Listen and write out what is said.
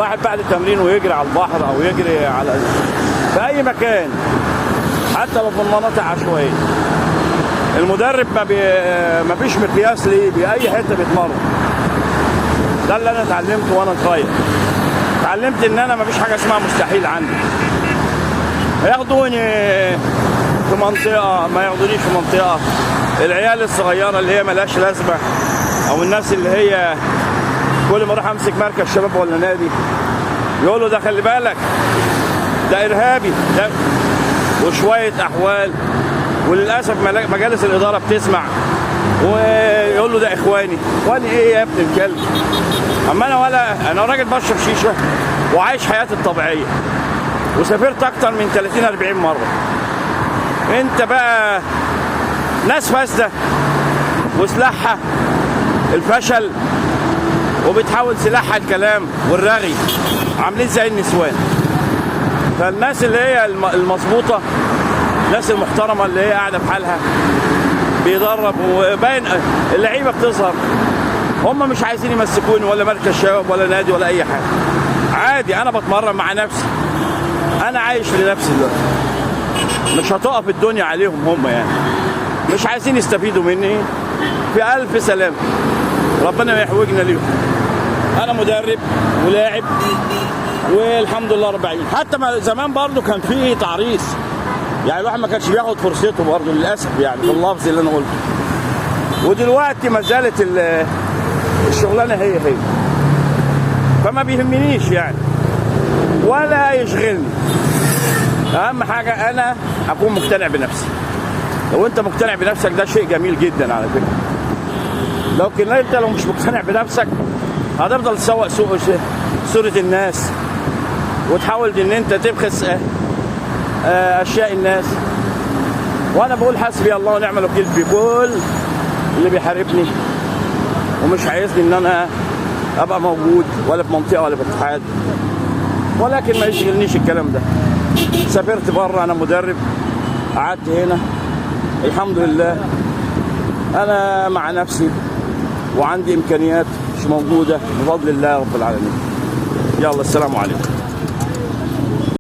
الواحد بعد التمرين ويجري على البحر او يجري على في اي مكان حتى لو في المناطق عشوائيه، المدرب ما فيش مقياس ليه باي حته بيتمرن. ده اللي انا اتعلمته وانا صغير. اتعلمت ان انا ما فيش حاجه اسمها مستحيل عندي. ياخدوني في منطقه ما ياخدونيش في منطقه. العيال الصغيره اللي هي ملهاش لازمه او الناس اللي هي كل ما اروح امسك مركز شباب ولا نادي يقولوا ده خلي بالك ده ارهابي ده، وشويه احوال. وللاسف مجالس الاداره بتسمع ويقول له ده اخواني. اخواني ايه يا ابن الكلب؟ اما انا راجل بشرب شيشه وعايش حياتي الطبيعيه وسافرت اكتر من 30 40 مره. انت بقى ناس فاسده وسلاحها الفشل وبتحاول سلاحها الكلام والرغي، عاملين زي النسوان. فالناس اللي هي المظبوطه، الناس المحترمه اللي هي قاعده في حالها بيدرب وباين اللعيبه بتظهر، هم مش عايزين يمسكوني ولا مركز شباب ولا نادي ولا اي حاجه. عادي انا بتمرن مع نفسي، انا عايش لنفسي دلوقتي، مش هتقف الدنيا عليهم هم يعني. مش عايزين يستفيدوا مني، في الف سلامه، ربنا ما يحوجنا ليهم. انا مدرب ولاعب والحمد لله رب العالمين. حتى زمان برضو كان في تعريس، يعني الواحد ما كانش بياخد فرصته برضو للاسف يعني في اللفظ اللي انا قلته. ودلوقتي ما زالت الشغلانه هي فما بيهمنيش يعني ولا يشغلني. اهم حاجه انا اكون مقتنع بنفسي. لو انت مقتنع بنفسك ده شيء جميل جدا على فكره. لكن انت لو مش مقتنع بنفسك هتفضل تسوق صوره الناس وتحاول ان انت تبخس اشياء الناس. وانا بقول حسبي الله ونعم الوكيل في كل اللي بيحاربني ومش عايزني ان انا ابقى موجود ولا في منطقه ولا في اتحاد، ولكن ما يشغلنيش الكلام ده. سافرت بره، انا مدرب، قعدت هنا الحمد لله انا مع نفسي وعندي امكانيات مش موجوده بفضل الله رب العالمين. يلا السلام عليكم.